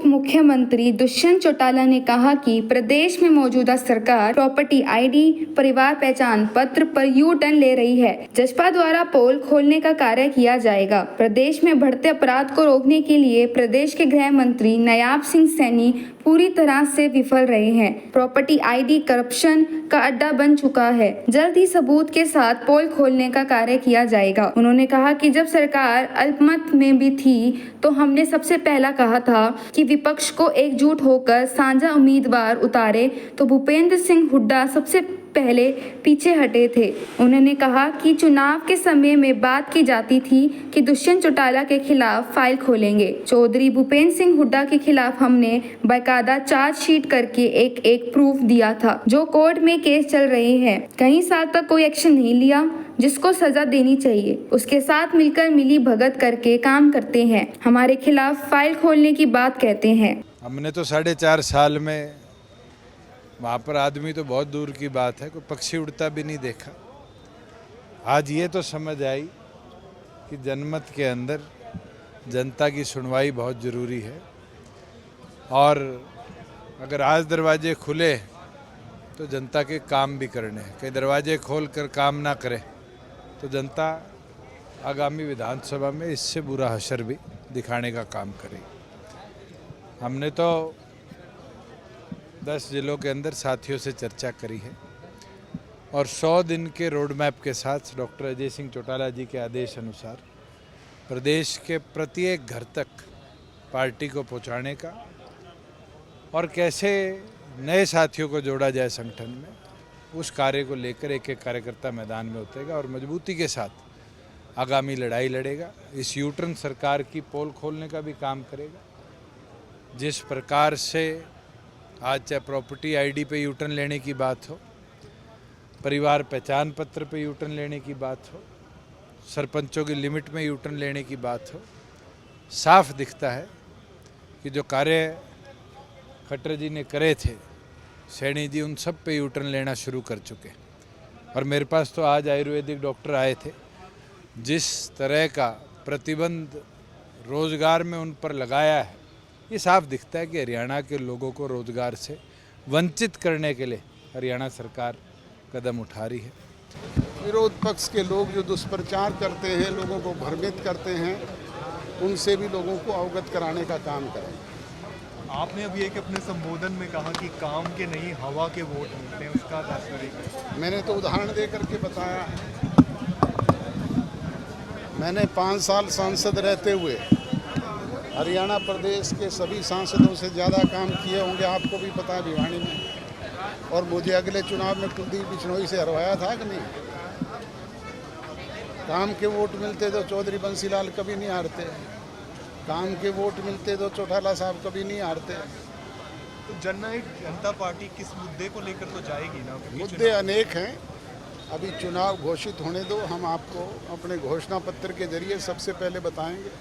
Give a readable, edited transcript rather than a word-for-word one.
मुख्यमंत्री दुष्यंत चौटाला ने कहा कि प्रदेश में मौजूदा सरकार प्रॉपर्टी आईडी, परिवार पहचान पत्र पर यू टर्न ले रही है। जसपा द्वारा पोल खोलने का कार्य किया जाएगा। प्रदेश में बढ़ते अपराध को रोकने के लिए प्रदेश के गृह मंत्री नायब सिंह सैनी पूरी तरह से विफल रहे हैं। प्रॉपर्टी आईडी करप्शन का अड्डा बन चुका है। जल्द ही सबूत के साथ पोल खोलने का कार्य किया जाएगा। उन्होंने कहा कि जब सरकार अल्पमत में भी थी तो हमने सबसे पहला कहा था कि विपक्ष को एकजुट होकर साझा उम्मीदवार उतारे, तो भूपेंद्र सिंह हुड्डा सबसे पहले पीछे हटे थे। उन्होंने कहा कि चुनाव के समय में बात की जाती थी कि दुष्यंत चौटाला के खिलाफ फाइल खोलेंगे। चौधरी भूपेंद्र सिंह हुड्डा के खिलाफ हमने बाकायदा चार्जशीट करके एक प्रूफ दिया था, जो कोर्ट में केस चल रहे हैं। कई साल तक कोई एक्शन नहीं लिया, जिसको सजा देनी चाहिए। उसके साथ मिलकर मिली भगत करके काम करते हैं, हमारे खिलाफ फाइल खोलने की बात कहते हैं। हमने तो 4.5 साल में वहाँ पर आदमी तो बहुत दूर की बात है, कोई पक्षी उड़ता भी नहीं देखा। आज ये तो समझ आई कि जनमत के अंदर जनता की सुनवाई बहुत ज़रूरी है, और अगर आज दरवाजे खुले तो जनता के काम भी करने हैं। कई दरवाजे खोल कर काम ना करे तो जनता आगामी विधानसभा में इससे बुरा हशर भी दिखाने का काम करेगी। हमने तो 10 जिलों के अंदर साथियों से चर्चा करी है, और 100 दिन के रोड मैप के साथ डॉक्टर अजय सिंह चौटाला जी के आदेश अनुसार प्रदेश के प्रत्येक घर तक पार्टी को पहुंचाने का, और कैसे नए साथियों को जोड़ा जाए संगठन में, उस कार्य को लेकर एक एक कार्यकर्ता मैदान में उतरेगा और मजबूती के साथ आगामी लड़ाई लड़ेगा। इस यूटर्न सरकार की पोल खोलने का भी काम करेगा। जिस प्रकार से आज चाहे प्रॉपर्टी आईडी पे यूटर्न लेने की बात हो, परिवार पहचान पत्र पे यूटर्न लेने की बात हो, सरपंचों की लिमिट में यूटर्न लेने की बात हो, साफ दिखता है कि जो कार्य खट्टर जी ने करे थे, सैनी जी उन सब पे यूटर्न लेना शुरू कर चुके। और मेरे पास तो आज आयुर्वेदिक डॉक्टर आए थे। जिस तरह का प्रतिबंध रोज़गार में उन पर लगाया है, ये साफ दिखता है कि हरियाणा के लोगों को रोज़गार से वंचित करने के लिए हरियाणा सरकार कदम उठा रही है। विरोध पक्ष के लोग जो दुष्प्रचार करते हैं, लोगों को भ्रमित करते हैं, उनसे भी लोगों को अवगत कराने का काम करें। आपने अभी एक अपने संबोधन में कहा कि काम के नहीं हवा के वोट मिलते हैं, उसका तात्पर्य क्या है? मैंने तो उदाहरण दे करके बताया है। मैंने 5 साल सांसद रहते हुए हरियाणा प्रदेश के सभी सांसदों से ज़्यादा काम किए होंगे, आपको भी पता है भिवानी में। और मुझे अगले चुनाव में कुलदीप बिश्नोई से हरवाया था कि नहीं? काम के वोट मिलते तो चौधरी बंसीलाल कभी नहीं हारते, काम के वोट मिलते तो चौटाला साहब कभी नहीं हारते। तो जननायक जनता पार्टी किस मुद्दे को लेकर तो जाएगी ना? मुद्दे अनेक हैं, अभी चुनाव घोषित होने दो, हम आपको अपने घोषणा पत्र के जरिए सबसे पहले बताएंगे।